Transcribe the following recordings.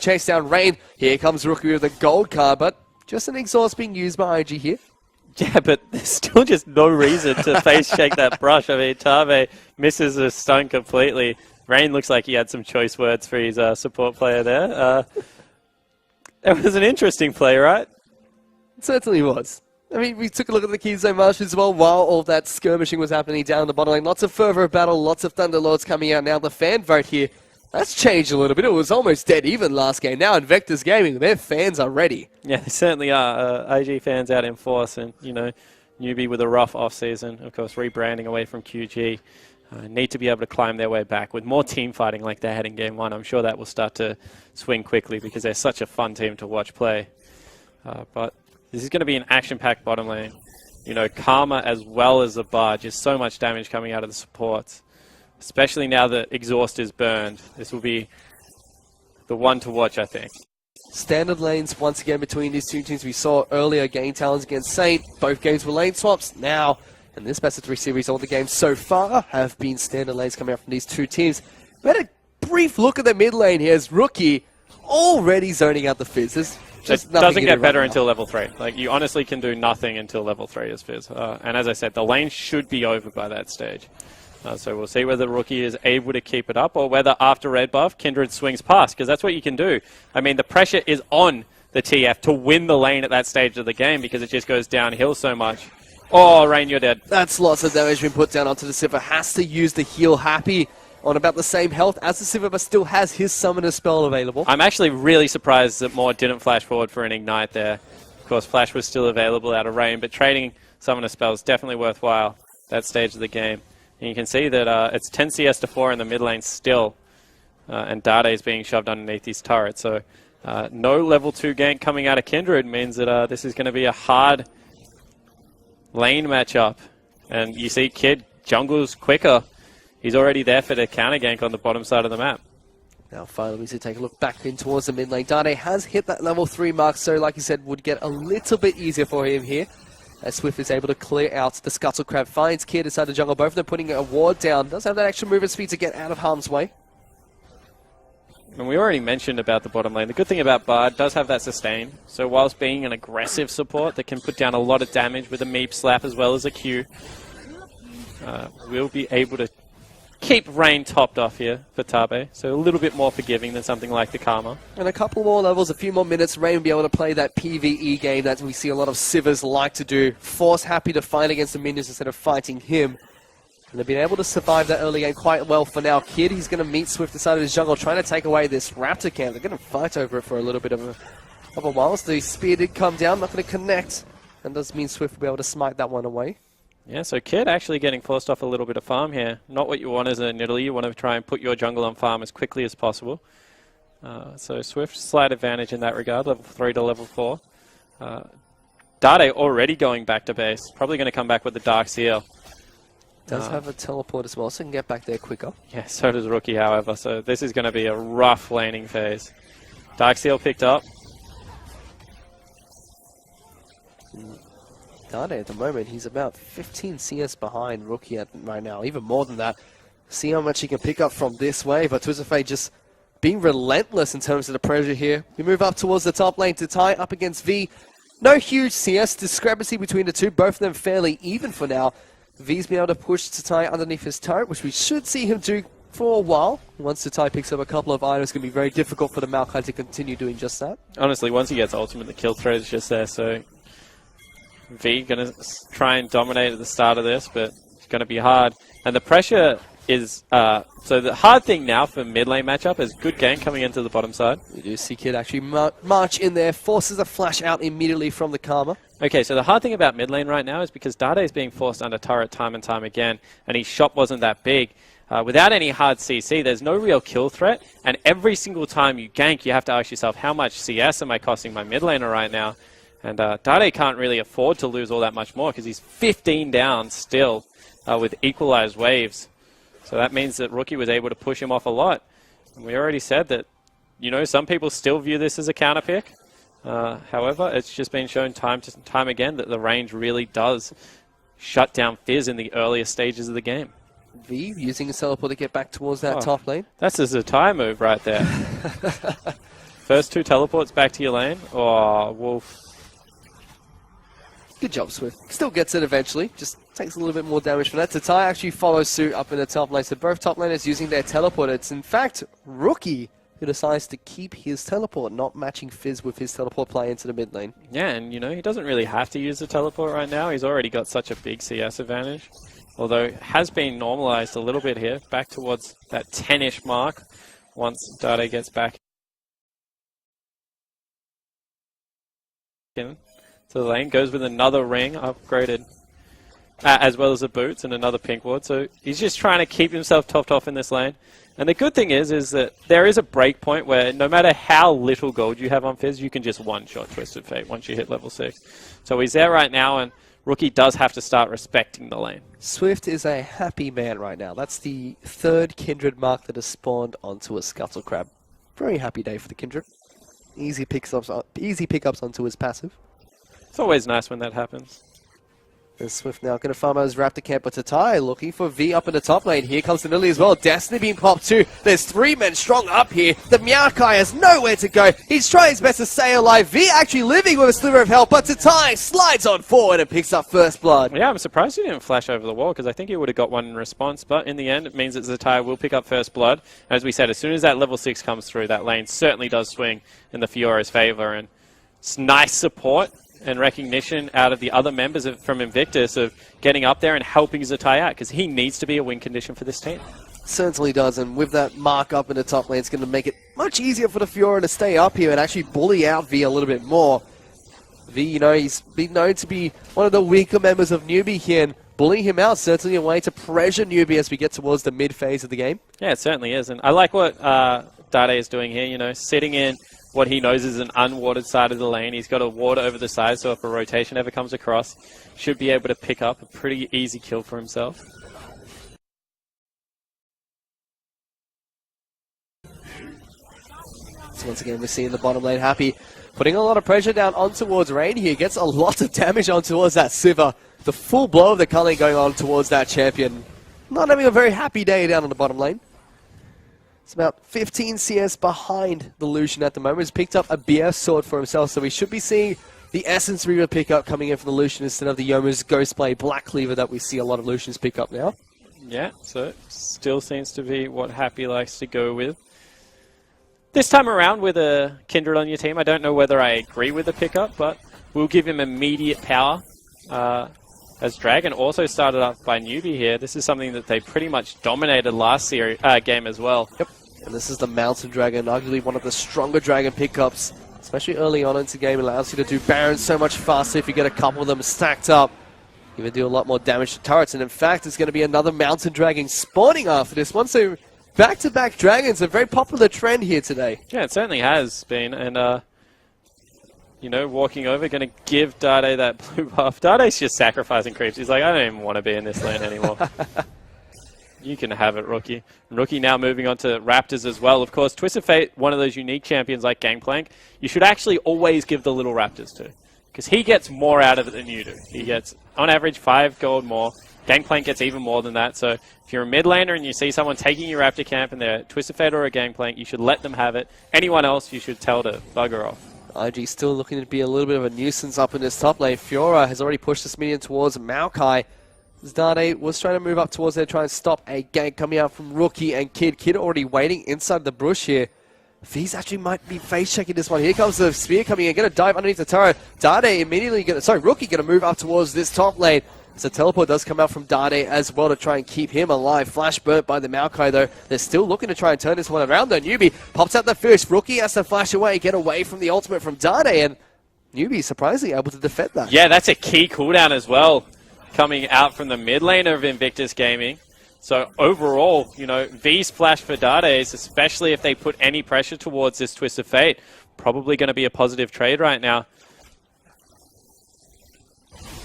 chase down Rain. Here comes Rookie with a gold card, but just an exhaust being used by IG here. Yeah, but there's still just no reason to face shake that brush. I mean, Tave misses a stun completely. Rain looks like he had some choice words for his support player there. It was an interesting play, right? It certainly was. I mean, we took a look at the Keystone Marsh as well while all that skirmishing was happening down the bottom lane. Lots of fervor of battle, lots of Thunderlords coming out. Now the fan vote here, that's changed a little bit. It was almost dead even last game. Now in Vectors Gaming, their fans are ready. Yeah, they certainly are. AG fans out in force and, you know, Newbie with a rough off-season. Of course, rebranding away from QG. Need to be able to climb their way back. With more team fighting like they had in Game 1, I'm sure that will start to swing quickly because they're such a fun team to watch play. But this is going to be an action-packed bottom lane. You know, Karma as well as the bar. Just so much damage coming out of the supports. Especially now that Exhaust is burned. This will be the one to watch, I think. Standard lanes once again between these two teams. We saw earlier game talents against Saint. Both games were lane swaps. Now, in this best of 3 series, all the games so far have been standard lanes coming out from these two teams. We had a brief look at the mid lane here as Rookie already zoning out the Fizz. It doesn't get better until level 3. Like, you honestly can do nothing until level 3 as Fizz. And as I said, the lane should be over by that stage. So we'll see whether Rookie is able to keep it up or whether after red buff, Kindred swings past, because that's what you can do. I mean, the pressure is on the TF to win the lane at that stage of the game because it just goes downhill so much. Oh, Rain, you're dead. That's lots of damage being put down onto the Sivir. Has to use the heal. Happy on about the same health as the Sivir, but still has his Summoner spell available. I'm actually really surprised that Maw didn't flash forward for an Ignite there. Of course, Flash was still available out of Rain, but trading Summoner spells is definitely worthwhile at that stage of the game. And you can see that it's 10 CS to 4 in the mid lane still, and Dade is being shoved underneath his turret. So no level 2 gank coming out of Kindred means that this is going to be a hard lane matchup. And you see Kid jungles quicker. He's already there for the counter gank on the bottom side of the map. Now finally we take a look back in towards the mid lane. Dade has hit that level 3 mark, so like you said, would get a little bit easier for him here. As Swift is able to clear out the Scuttle Crab, finds Kid inside the jungle, both of them putting a ward down. Does have that extra movement speed to get out of harm's way. And we already mentioned about the bottom lane. The good thing about Bard does have that sustain. So whilst being an aggressive support that can put down a lot of damage with a Meep slap as well as a Q, we'll be able to keep Rain topped off here for Tabe. So a little bit more forgiving than something like the Karma. And a couple more levels, a few more minutes, Rain will be able to play that PvE game that we see a lot of Sivers like to do. Force Happy to fight against the minions instead of fighting him. And they've been able to survive that early game quite well for now. Kid, he's going to meet Swift inside of his jungle, trying to take away this Raptor camp. They're going to fight over it for a little bit of a while. So the spear did come down, not going to connect. And does mean Swift will be able to smite that one away. Yeah, so Kid actually getting forced off a little bit of farm here. Not what you want as a Nidalee. You want to try and put your jungle on farm as quickly as possible. So Swift, slight advantage in that regard, level 3 to level 4. Dade already going back to base. Probably going to come back with the Dark Seal. Does have a teleport as well, so can get back there quicker. Yeah, so does Rookie, however. So this is going to be a rough laning phase. Dark Seal picked up. Dade at the moment, he's about 15 CS behind Rookie right now, even more than that. See how much he can pick up from this wave, but Twisted Fate just being relentless in terms of the pressure here. We move up towards the top lane to tie up against V. No huge CS discrepancy between the two, both of them fairly even for now. V's been able to push Tatai underneath his turret, which we should see him do for a while. Once Tatai picks up a couple of items, it's going to be very difficult for the Maokai to continue doing just that. Honestly, once he gets ultimate, the kill threat is just there, so V going to try and dominate at the start of this, but it's going to be hard. And the pressure is... so the hard thing now for mid lane matchup is good gank coming into the bottom side. We do see Kid actually march in there, forces a flash out immediately from the Karma. Okay, so the hard thing about mid lane right now is because Dade is being forced under turret time and time again, and his shot wasn't that big. Without any hard CC, there's no real kill threat, and every single time you gank, you have to ask yourself, how much CS am I costing my mid laner right now? And Dade can't really afford to lose all that much more because he's 15 down still with equalized waves. So that means that Rookie was able to push him off a lot. And we already said that, you know, some people still view this as a counter pick. However, it's just been shown time again that the range really does shut down Fizz in the earlier stages of the game. V using his teleport to get back towards that top lane. That's a Zatai move right there. First 2 teleports back to your lane. Oh, Wolf. Good job, Swift. Still gets it eventually. Just takes a little bit more damage from that. Tatai actually follows suit up in the top lane. So both top laners using their teleport. It's in fact Rookie who decides to keep his teleport, not matching Fizz with his teleport play into the mid lane. Yeah, and he doesn't really have to use the teleport right now. He's already got such a big CS advantage. Although it has been normalized a little bit here, back towards that 10-ish mark once Dade gets back in to the lane. Goes with another ring, upgraded, as well as the boots and another pink ward. So he's just trying to keep himself topped off in this lane. And the good thing is that there is a break point where no matter how little gold you have on Fizz, you can just one-shot Twisted Fate once you hit level 6. So he's there right now, and Rookie does have to start respecting the lane. Swift is a happy man right now. That's the 3rd Kindred mark that has spawned onto a Scuttle Crab. Very happy day for the Kindred. Easy pickups onto his passive. It's always nice when that happens. There's Swift now going to farm out his Raptor camp, but Tatai looking for V up in the top lane. Here comes the Lily as well. Destiny being popped too. There's 3 men strong up here. The Maokai has nowhere to go. He's trying his best to stay alive. V actually living with a sliver of health, but Tatai slides on forward and picks up first blood. Yeah, I'm surprised he didn't flash over the wall because I think he would have got one in response, but in the end it means that Tatai will pick up first blood. As we said, as soon as that level 6 comes through, that lane certainly does swing in the Fiora's favor, and it's nice support and recognition out of the other members from Invictus of getting up there and helping Zatai out, because he needs to be a win condition for this team. Certainly does, and with that mark up in the top lane, it's going to make it much easier for the Fiora to stay up here and actually bully out V a little bit more. V, he's been known to be one of the weaker members of Newbie here, and bullying him out certainly a way to pressure Newbie as we get towards the mid phase of the game. Yeah, it certainly is, and I like what Dade is doing here, sitting in what he knows is an unwarded side of the lane. He's got a ward over the side, so if a rotation ever comes across, should be able to pick up a pretty easy kill for himself. So once again, we're seeing the bottom lane Happy putting a lot of pressure down on towards Rain here. Gets a lot of damage on towards that Sivir. The full blow of the culling going on towards that champion. Not having a very happy day down on the bottom lane. It's about 15 CS behind the Lucian at the moment. He's picked up a BF sword for himself, so we should be seeing the Essence Reaver pickup coming in for the Lucian instead of the Yomu's Ghostblade Black Cleaver that we see a lot of Lucians pick up now. Yeah, so still seems to be what Happy likes to go with. This time around with a Kindred on your team, I don't know whether I agree with the pickup, but we'll give him immediate power. As Dragon also started up by Newbie here, this is something that they pretty much dominated last game as well. Yep. And this is the Mountain Dragon, arguably one of the stronger Dragon pickups, especially early on into the game. It allows you to do Barons so much faster if you get a couple of them stacked up. You can do a lot more damage to turrets, and in fact, it's going to be another Mountain Dragon spawning after this one. So back-to-back Dragons, a very popular trend here today. Yeah, it certainly has been, and walking over, going to give Dade that blue buff. Dade's just sacrificing creeps. He's like, I don't even want to be in this lane anymore. You can have it, Rookie. Rookie now moving on to Raptors as well. Of course, Twisted Fate, one of those unique champions like Gangplank, you should actually always give the little Raptors to, because he gets more out of it than you do. He gets, on average, 5 gold more. Gangplank gets even more than that. So if you're a mid laner and you see someone taking your Raptor camp and they're Twisted Fate or a Gangplank, you should let them have it. Anyone else, you should tell to bugger off. IG still looking to be a little bit of a nuisance up in this top lane. Fiora has already pushed this minion towards Maokai. Dade was trying to move up towards there, try and stop a gank coming out from Rookie and Kid. Kid already waiting inside the bush here. Fizz actually might be face checking this one. Here comes the spear coming in, going to dive underneath the turret. Dade immediately Rookie going to move up towards this top lane. So teleport does come out from Dade as well to try and keep him alive. Flash burnt by the Maokai though. They're still looking to try and turn this one around though. Newbie pops out the fish. Rookie has to flash away, get away from the ultimate from Dade, and Newbie surprisingly able to defend that. Yeah, that's a key cooldown as well, coming out from the mid lane of Invictus Gaming. So overall, V's flash for Dades, especially if they put any pressure towards this Twisted Fate, probably going to be a positive trade right now.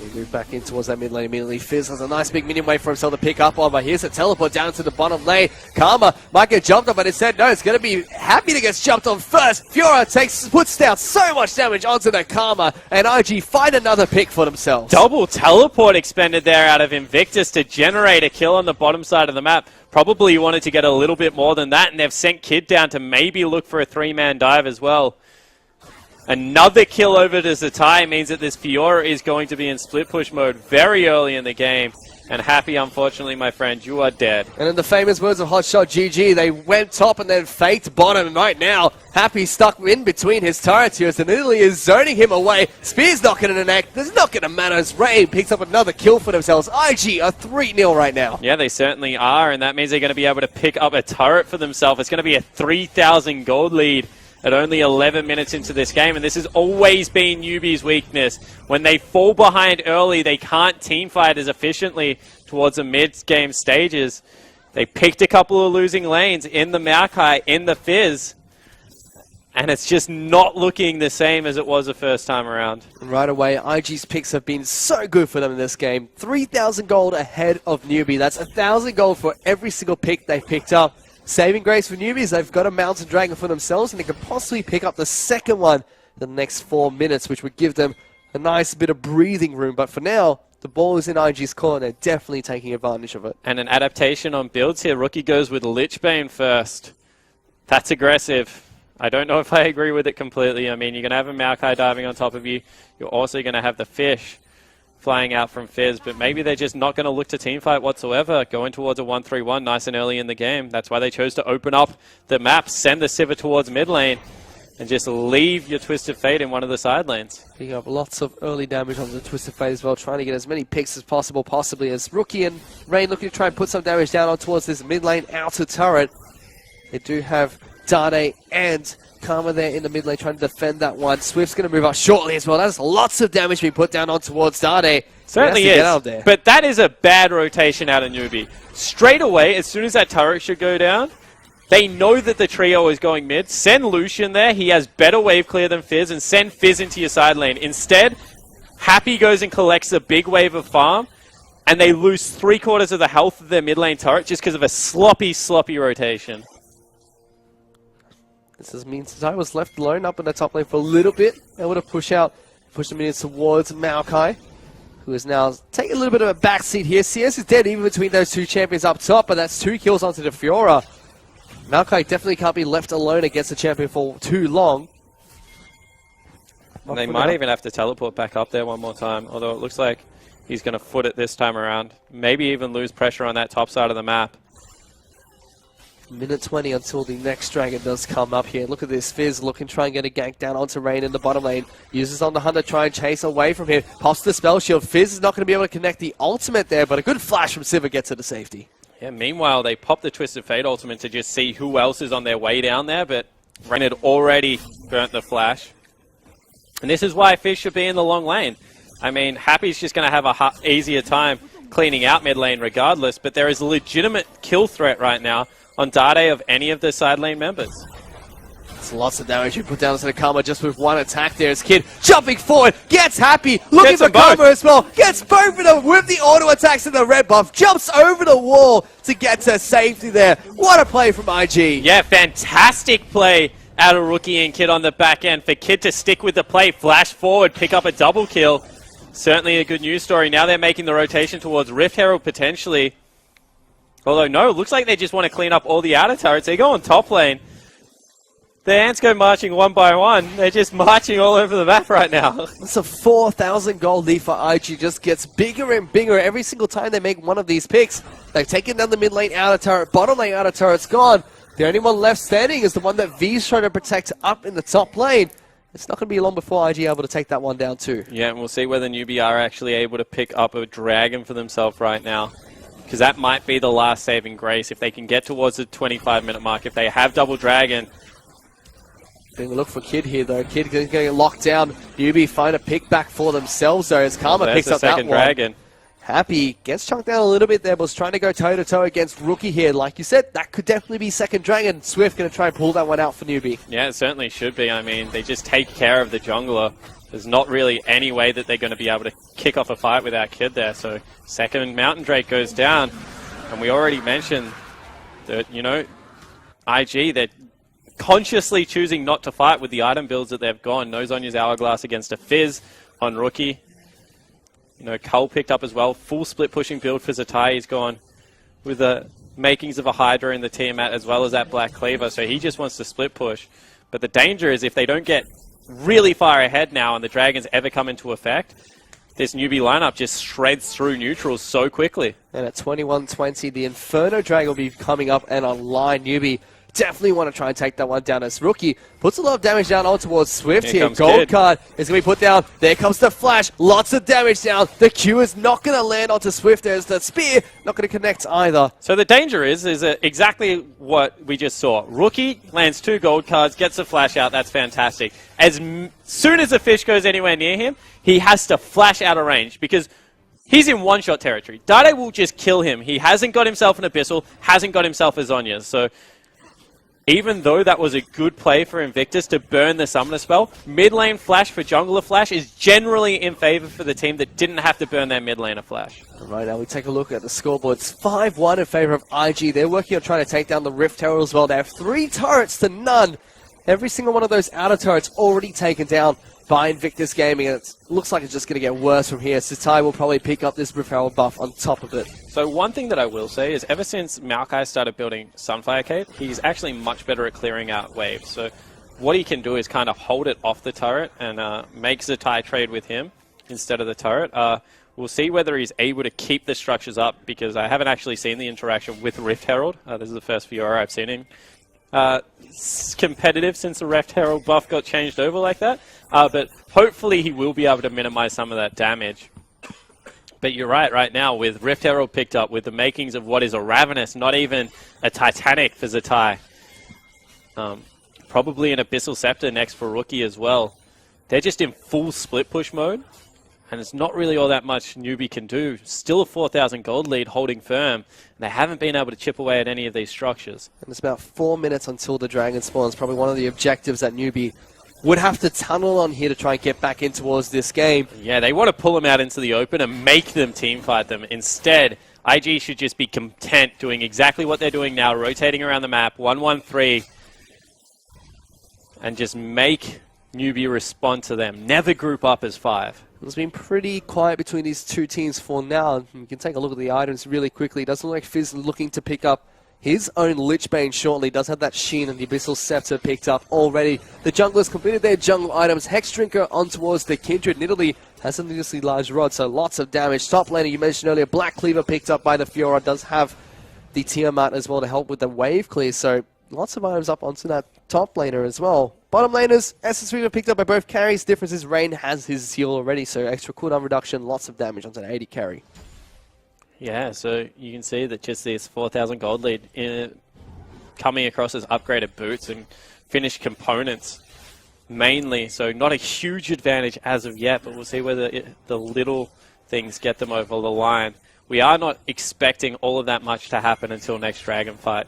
We move back in towards that mid lane immediately. Fizz has a nice big minion wave for himself to pick up on, but here's a teleport down to the bottom lane. Karma might get jumped on, but instead, no, it's going to be Happy that gets jumped on first. Fiora puts down so much damage onto the Karma, and IG find another pick for themselves. Double teleport expended there out of Invictus to generate a kill on the bottom side of the map. probably wanted to get a little bit more than that, and they've sent Kid down to maybe look for a 3-man dive as well. Another kill over to Zatai means that this Fiora is going to be in split push mode very early in the game. And Happy, unfortunately, my friend, you are dead. And in the famous words of Hotshot GG, they went top and then faked bottom. And right now, Happy stuck in between his turrets here as Italy is zoning him away. Spear's knocking in the neck. There's not going to matter as Rain picks up another kill for themselves. IG are 3-0 right now. Yeah, they certainly are. And that means they're going to be able to pick up a turret for themselves. It's going to be a 3,000 gold lead at only 11 minutes into this game, and this has always been Newbie's weakness. When they fall behind early, they can't teamfight as efficiently towards the mid-game stages. They picked a couple of losing lanes in the Maokai, in the Fizz, and it's just not looking the same as it was the first time around. And right away, IG's picks have been so good for them in this game. 3,000 gold ahead of Newbie. That's 1,000 gold for every single pick they picked up. Saving grace for Newbies, they've got a Mountain Dragon for themselves, and they could possibly pick up the second one in the next 4 minutes, which would give them a nice bit of breathing room. But for now, the ball is in IG's court, and they're definitely taking advantage of it. And an adaptation on builds here. Rookie goes with Lichbane first. That's aggressive. I don't know if I agree with it completely. I mean, you're going to have a Maokai diving on top of you. You're also going to have the fish flying out from Fizz, but maybe they're just not going to look to teamfight whatsoever, going towards a 1-3-1 nice and early in the game. That's why they chose to open up the map, send the Sivir towards mid lane, and just leave your Twisted Fate in one of the side lanes. Picking up lots of early damage on the Twisted Fate as well, trying to get as many picks as possible, possibly as Rookie and Rain looking to try and put some damage down on towards this mid lane outer turret. They do have Dade and Karma there in the mid lane trying to defend that one. Swift's going to move up shortly as well. That's lots of damage being put down on towards Dade. Certainly is, but that is a bad rotation out of Newbie. Straight away, as soon as that turret should go down, they know that the trio is going mid. Send Lucian there. He has better wave clear than Fizz, and send Fizz into your side lane. Instead, Happy goes and collects a big wave of farm, and they lose 3/4 of the health of their mid lane turret just because of a sloppy rotation. This means Zatai was left alone up in the top lane for a little bit. Able to push the minions towards Maokai, who is now taking a little bit of a backseat here. CS is dead even between those two champions up top, but that's 2 kills onto the Fiora. Maokai definitely can't be left alone against the champion for too long. They might even have to teleport back up there one more time, although it looks like he's going to foot it this time around. Maybe even lose pressure on that top side of the map. Minute 20 until the next dragon does come up here. Look at this. Fizz looking, try and get a gank down onto Rain in the bottom lane. Uses on the Hunter, try and chase away from him. Pops the spell shield. Fizz is not going to be able to connect the ultimate there, but a good flash from Sivir gets it to safety. Yeah, meanwhile, they pop the Twisted Fate ultimate to just see who else is on their way down there, but Rain had already burnt the flash. And this is why Fizz should be in the long lane. I mean, Happy's just going to have a easier time cleaning out mid lane regardless, but there is a legitimate kill threat right now on Dade of any of the side lane members. It's lots of damage you put down to the Karma just with one attack there. As Kid jumping forward, gets Happy, looking for Karma as well, gets both of them with the auto attacks and the red buff, jumps over the wall to get to safety there. What a play from IG. Yeah, fantastic play out of Rookie and Kid on the back end. For Kid to stick with the play, flash forward, pick up a double kill. Certainly a good news story. Now they're making the rotation towards Rift Herald potentially. Although, no, it looks like they just want to clean up all the outer turrets. They go on top lane. The ants go marching one by one. They're just marching all over the map right now. It's a 4,000 gold lead for IG. Just gets bigger and bigger every single time they make one of these picks. They've taken down the mid lane outer turret. Bottom lane outer turret's gone. The only one left standing is the one that V's trying to protect up in the top lane. It's not going to be long before IG able to take that one down too. Yeah, and we'll see whether Newbie are actually able to pick up a dragon for themselves right now. Because that might be the last saving grace if they can get towards the 25-minute mark. If they have double dragon. Being a look for Kid here though. Kid getting locked down. Newbie find a pick back for themselves though as Karma picks up that second one. Dragon. Happy gets chunked down a little bit there, but was trying to go toe-to-toe against Rookie here. Like you said, that could definitely be second dragon. Swift going to try and pull that one out for Newbie. Yeah, it certainly should be. I mean, they just take care of the jungler. There's not really any way that they're going to be able to kick off a fight without Kid there. So second Mountain Drake goes down. And we already mentioned that, you know, IG, they're consciously choosing not to fight with the item builds that they've gone. No Zonya's Hourglass against a Fizz on Rookie. You know, Cull picked up as well. Full split pushing build for Zatai. He's gone with a makings of a Hydra in the Tiamat as well as that Black Cleaver, so he just wants to split push. But the danger is if they don't get really far ahead now and the Dragons ever come into effect, this newbie lineup just shreds through neutrals so quickly. And at 21-20, the Inferno Dragon will be coming up and online. Newbie definitely want to try and take that one down as Rookie puts a lot of damage down on towards Swift here. Gold card is going to be put down. There comes the flash. Lots of damage down. The Q is not going to land onto Swift. There's the spear. Not going to connect either. So the danger is exactly what we just saw. Rookie lands 2 gold cards, gets a flash out. That's fantastic. As soon as the fish goes anywhere near him, he has to flash out of range because he's in one-shot territory. Dade will just kill him. He hasn't got himself an Abyssal, hasn't got himself a Zhonya. So even though that was a good play for Invictus to burn the Summoner spell, mid lane flash for jungler flash is generally in favor for the team that didn't have to burn their mid laner flash. Right now we take a look at the scoreboard. It's 5-1 in favor of IG. They're working on trying to take down the Rift Herald as well. They have 3 turrets to none. Every single one of those outer turrets already taken down by Invictus Gaming, and it looks like it's just going to get worse from here. Satai will probably pick up this Rift Herald buff on top of it. So one thing that I will say is ever since Maokai started building Sunfire Cape, he's actually much better at clearing out waves. So what he can do is kind of hold it off the turret and make Zatai trade with him instead of the turret. We'll see whether he's able to keep the structures up because I haven't actually seen the interaction with Rift Herald. This is the first Fiora I've seen him competitive since the Rift Herald buff got changed over like that. But hopefully he will be able to minimize some of that damage. But you're right now, with Rift Herald picked up, with the makings of what is a Ravenous, not even a Titanic for Zatai. Probably an Abyssal Scepter next for Rookie as well. They're just in full split push mode, and it's not really all that much Newbie can do. Still a 4,000 gold lead holding firm, and they haven't been able to chip away at any of these structures. And it's about 4 minutes until the Dragon spawns. Probably one of the objectives that Newbie would have to tunnel on here to try and get back in towards this game. Yeah, they want to pull them out into the open and make them teamfight them. Instead, IG should just be content doing exactly what they're doing now, rotating around the map, 1-1-3, and just make Newbie respond to them. Never group up as 5. It's been pretty quiet between these two teams for now. You can take a look at the items really quickly. It doesn't look like Fizz looking to pick up his own Lichbane shortly. Does have that Sheen and the Abyssal Scepter picked up already. The junglers completed their jungle items. Hex Drinker on towards the Kindred. Nidalee has a needlessly large rod, so lots of damage. Top laner, you mentioned earlier, Black Cleaver picked up by the Fiora. Does have the Tiamat as well to help with the wave clear, so lots of items up onto that top laner as well. Bottom laners, Essence Reaver picked up by both carries. Difference is Rain has his heal already, so extra cooldown reduction, lots of damage onto the 80 carry. Yeah, so you can see that just this 4,000 gold lead coming across as upgraded boots and finished components mainly. So not a huge advantage as of yet, but we'll see whether the little things get them over the line. We are not expecting all of that much to happen until next Dragon fight.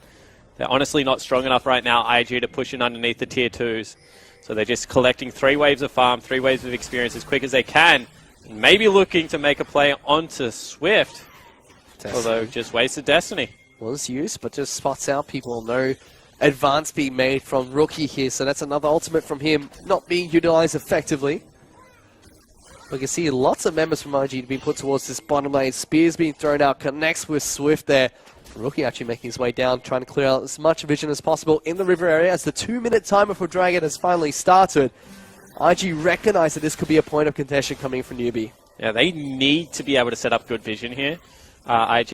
They're honestly not strong enough right now, IG, to push in underneath the tier 2s. So they're just collecting 3 waves of farm, 3 waves of experience as quick as they can. And maybe looking to make a play onto Swift. Although just wasted Destiny. Was used, but just spots out people. No advance being made from Rookie here, so that's another ultimate from him not being utilized effectively. We can see lots of members from IG being put towards this bottom lane. Spears being thrown out, connects with Swift there. Rookie actually making his way down, trying to clear out as much vision as possible in the river area as the 2-minute timer for Dragon has finally started. IG recognize that this could be a point of contention coming from Newbie. Yeah, they need to be able to set up good vision here. IG